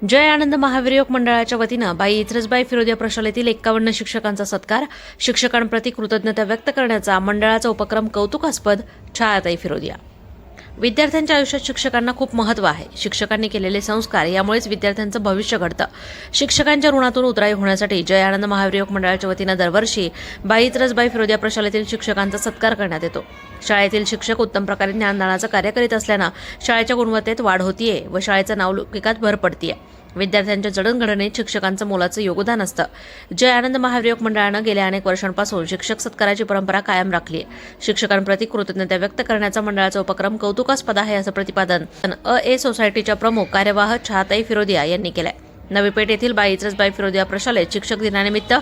जय आनंद महावीर योग मंडळाच्या वतीनं बाई इतरसबाई फिरोदिया प्रशालेतील 51 शिक्षकांचा सत्कार, शिक्षकांप्रती कृतज्ञता व्यक्त करण्याचा मंडळाचा उपक्रम कौतुकास्पद. छायाताई फिरोदिया. विद्यार्थ्यांच्या आयुष्यात शिक्षकांना खूप महत्त्व आहे. शिक्षकांनी केलेले संस्कार यामुळेच विद्यार्थ्यांचं भविष्य घडतं. शिक्षकांच्या ऋणातून उतराई होण्यासाठी जय आनंद महावीर योग मंडळाच्या वतीनं दरवर्षी बाई इतरसबाई फिरोदिया प्रशालेतील शिक्षकांचा सत्कार करण्यात येतो. शाळेतील शिक्षक उत्तम प्रकारे ज्ञानदानाचं कार्य करीत असल्यानं शाळेच्या गुणवत्तेत वाढ होतीये व शाळेचं नावलौकिकात भर पडतीये. विद्यार्थ्यांच्या जडणघडणीत शिक्षकांचं मोलाचं योगदान असतं. जय आनंद महावीर योग मंडळानं गेल्या अनेक वर्षांपासून शिक्षक सत्काराची परंपरा कायम राखली आहे. शिक्षकांप्रती कृतज्ञता व्यक्त करण्याचा मंडळाचा उपक्रम कौतुकास्पद आहे, असं प्रतिपादन ए सोसायटीच्या प्रमुख कार्यवाह छायाताई फिरोदिया यांनी केलंय. नवी पेठ येथील बाई इतरसबाई फिरोदिया प्रशालेत शिक्षक दिनानिमित्त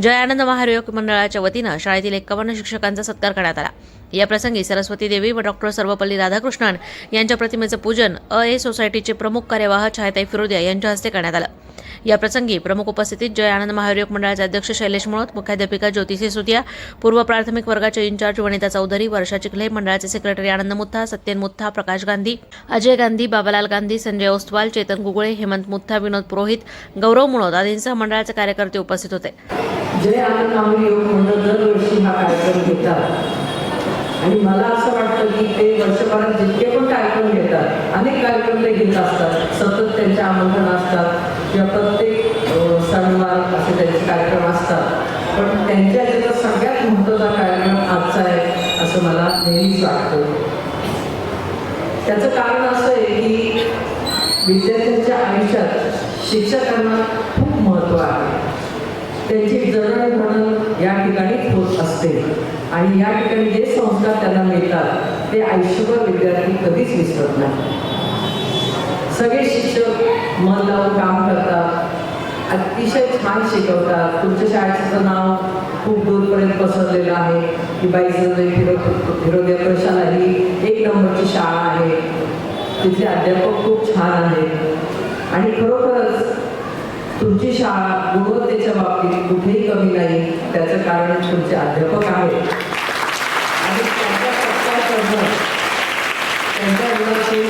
जय आनंद महावीर योग मंडळाच्या वतीनं शाळेतील 51 शिक्षकांचा सत्कार करण्यात आला. या प्रसंगी सरस्वती देवी व डॉक्टर सर्वपल्ली राधाकृष्णन यांच्या प्रतिमेचं पूजन ए सोसायटीचे प्रमुख कार्यवाह छायाताई फिरोदिया यांच्या हस्ते करण्यात आलं. या प्रसंगी प्रमुख उपस्थितीत जय आनंद महावीर योग मंडळाचे अध्यक्ष शैलेश मुळत, मुख्याध्यापिका ज्योती सिसोदिया, पूर्व प्राथमिक वर्गाचे इंचार्ज वनिता चौधरी, वर्षा चिखले, मंडळाचे सेक्रेटरी आनंद मुथा, सत्यन मुथा, प्रकाश गांधी, अजय गांधी, बाबालाल गांधी, संजय ओस्तवाल, चेतन गुगळे, हेमंत मुथा, विनोद पुरोहित, गौरव मुळत आदींसह मंडळाचे कार्यकर्ते उपस्थित होते. जय आनंद महावीर योग मंडळ दरवर्षी हा कार्यक्रम घेतात आणि मला असं वाटतं की ते वर्षभरात जितके पण कार्यक्रम घेतात, अनेक कार्यक्रम ते घेत असतात, सतत त्यांचे आमंत्रण असतात किंवा प्रत्येक सणवार असे त्यांचे कार्यक्रम असतात. पण त्यांच्या याचा सगळ्यात महत्त्वाचा कार्यक्रम आजचा आहे असं मला नेहमीच वाटतं. त्याचं कारण असं आहे की विद्यार्थ्यांच्या आयुष्यात शिक्षकांना खूप महत्त्व आहे. त्यांची जडणघडण या ठिकाणी होत असते आणि या ठिकाणी जे संस्कार त्यांना मिळतात ते आयुष्यभर विद्यार्थी कधीच विसरत नाही. सगळे शिक्षक मन लावून काम करतात, अतिशय छान शिकवतात. तुमच्या शाळेचं नाव खूप दूरपर्यंत पसरलेलं आहे की बाई फिरोदिया प्रशाला ही 1 नंबरची शाळा आहे. तिथले अध्यापक खूप छान आहेत आणि खरोखरच तुमची शाळा गुणवत्तेच्या बाबतीत कुठेही कमी नाही. त्याचं कारण तुमचे अध्यापक आहेत आणि त्यांचा सत्कार करणं, त्यांच्या ऋणातून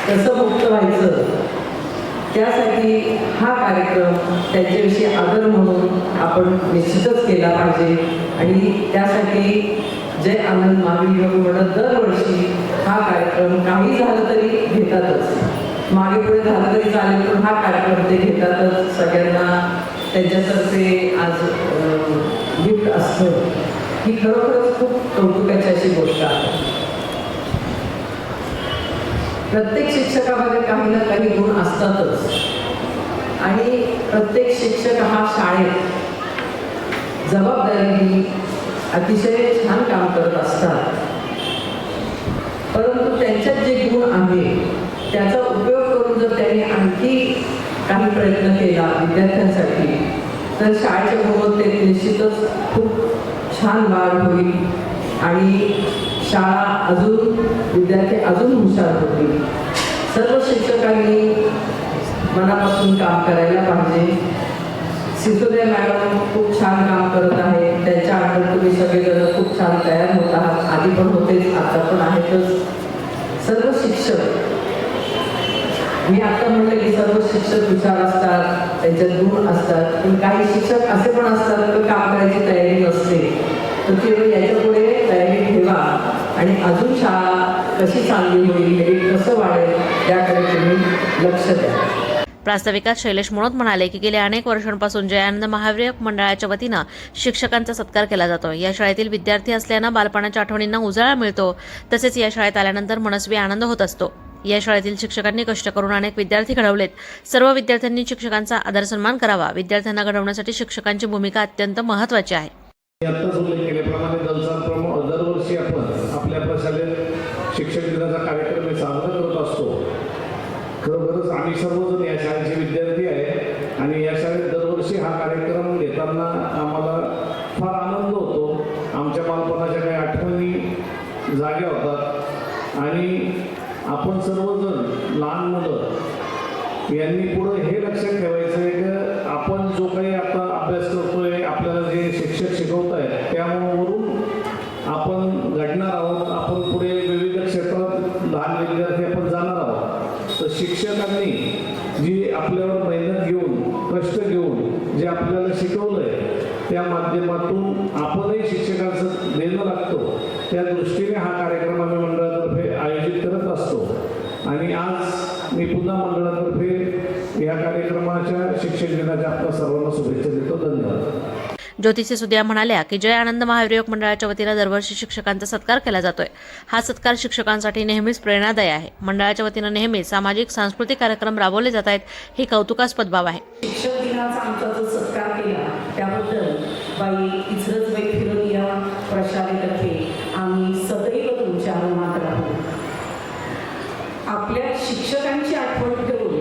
कसं मुक्त व्हायचं त्यासाठी हा कार्यक्रम त्यांच्याविषयी आदर म्हणून आपण निश्चितच केला पाहिजे आणि त्यासाठी जय आनंद महावीर योग मंडळ दरवर्षी हा कार्यक्रम काही झालं तरी घेतातच. मागे पुढे झालं तरी चालेल पण हा कार्यक्रम ते घेतातच. सगळ्यांना त्यांच्यातर्फे आज गिफ्ट असतं ही खरोखरच खूप कौतुकाची अशी गोष्ट आहे. प्रत्येक शिक्षकामध्ये काही ना काही गुण असतातच आणि प्रत्येक शिक्षक हा शाळेत जबाबदारीने अतिशय छान काम करत असतात. परंतु त्यांच्यात जे गुण आहे त्याचा उपयोग करून जर त्यांनी आणखी काही प्रयत्न केला विद्यार्थ्यांसाठी तर शाळेच्या गुणवत्तेत निश्चितच खूप छान वाढ होईल आणि शाळा अजून विद्यार्थी अजून हुशार होतील. सर्व शिक्षकांनी मनापासून काम करायला पाहिजे. सिसोदिया मॅडम खूप छान काम करत आहे. त्यांच्या अंडर तुम्ही सगळेजण खूप छान तयार होत आहात. आधी पण होतेच, आता पण आहेतच. सर्व शिक्षक, मी आता म्हटलं की सर्व शिक्षक हुशार असतात, त्यांच्यात गुण असतात, पण काही शिक्षक असे पण असतात की काम करायची तयारी नसते. तर ते याच्या पुढे तयारी ठेवा आणि अजून शाळा कशी चांगली होईल, मेरिट कसं वाढेल त्याकडे तुम्ही लक्ष द्या. प्रास्ताविकात शैलेश मुळत म्हणाले की गेल्या अनेक वर्षांपासून जय आनंद महावीर योग मंडळाच्या वतीनं शिक्षकांचा सत्कार केला जातो. या शाळेतील विद्यार्थी असल्यानं बालपणाच्या आठवणींना उजाळा मिळतो. तसेच या शाळेत आल्यानंतर मनस्वी आनंद होत असतो. या शाळेतील शिक्षकांनी कष्ट करून अनेक विद्यार्थी घडवलेत. सर्व विद्यार्थ्यांनी शिक्षकांचा आदर सन्मान करावा. विद्यार्थ्यांना घडवण्यासाठी शिक्षकांची भूमिका अत्यंत महत्त्वाची आहे. आत्ताच उल्लेख केल्याप्रमाणे दरवर्षी आपण आपल्या प्रशालेत शिक्षक दिनाचा कार्यक्रम साजरा करत असतो. खरोखरच आम्ही सर्वजण या शाळेचे विद्यार्थी आहे आणि या शाळेत दरवर्षी हा कार्यक्रम घेताना आम्हाला फार आनंद होतो. आमच्या बालपणाच्या काही आठवणी जाग्या होतात आणि आपण सर्वजण लहान मुलं यांनी पुढं हे लक्षात ठेवायचं आहे की आपण जो काही आता अभ्यास करतोय, आपल्याला जे शिक्षक शिकवत आहेत त्यावरून आपण घडणार आहोत. आपण पुढे विविध क्षेत्रात लहान विद्यार्थी आपण जाणार आहोत. तर शिक्षकांनी जी आपल्यावर मेहनत घेऊन कष्ट घेऊन जे आपल्याला शिकवलंय त्या माध्यमातून आपणही शिक्षकांचं देणं लागतो, त्या दृष्टीने हा कार्यक्रम आम्ही मंडळातर्फे आयोजित करत असतो। आणि आज मी पुन्हा मंडळातर्फे या कार्यक्रमाच्या शिक्षक दिनाच्या आपल्या सर्वांना शुभेच्छा देतो। धन्यवाद। ज्योतिषी सुद्या म्हणाल्या की जय आनंद महावीर मंडळाच्या वतीनं दरवर्षी शिक्षकांचा सत्कार केला जातोय। हा सत्कार शिक्षकांसाठी नेहमीच प्रेरणादायी आहे। मंडळाच्या वतीनं नेहमीच सामाजिक सांस्कृतिक कार्यक्रम राबवले जात आहेत, ही कौतुकास्पद बाब आहे। शिक्षक दिनाचा आमचा जो सत्कार केला त्याबद्दल बाई इचरजबाई फिरोदिया प्रशालेतर्फे आम्ही सदैव तुमच्या ऋणात राहू। आपल्या शिक्षकांची आठवण ठेवून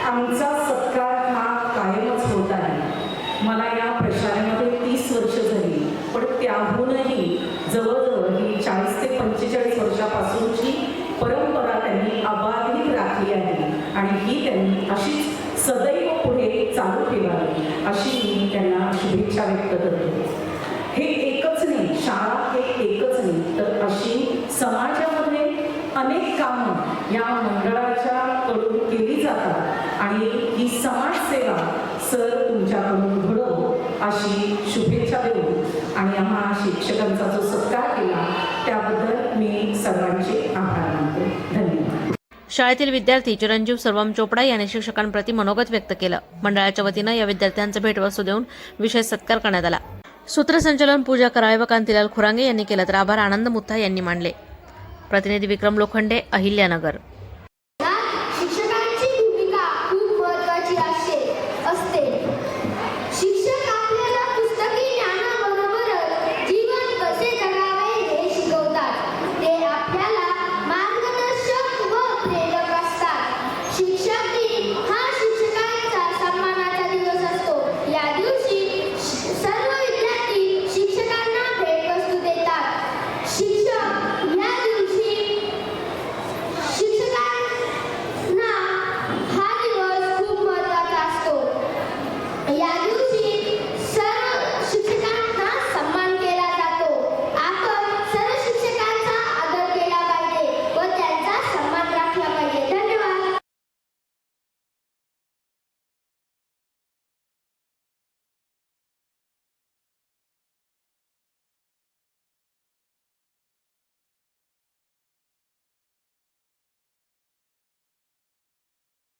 आमचा सत्कार हा कायमच होत आहे। मला या प्रशालेमध्ये 30 वर्ष झाली, पण त्याहूनही जवळजवळ ही 40 ते 45 वर्षापासूनची परंपरा त्यांनी अबाधित राखली आहे आणि ही त्यांनी अशीच सदैव पुढे चालू ठेवावी अशी मी त्यांना शुभेच्छा व्यक्त करते। हे एकच नाही, शाळा हे एकच नाही, तर अशी समाजामध्ये अनेक कामं या मंडळाच्या कडून केली जातात आणि ही समाजसेवा सर तुमच्याकडून घडो अशी शुभेच्छा देऊ आणि आम्हा शिक्षकांचा जो सत्कार केला त्याबद्दल मी सर्वांचे आभार मानते। धन्यवाद। शाळेतील विद्यार्थी चिरंजीव सर्वम चोपडा यांनी शिक्षकांप्रती मनोगत व्यक्त केलं। मंडळाच्या वतीनं या विद्यार्थ्यांचं भेटवस्तू देऊन विशेष सत्कार करण्यात आला। सूत्रसंचालन पूजा कराळे व कांतीलाल खुरांगे यांनी केलं, तर आभार आनंद मुत्था यांनी मानले। प्रतिनिधी विक्रम लोखंडे, अहिल्यानगर।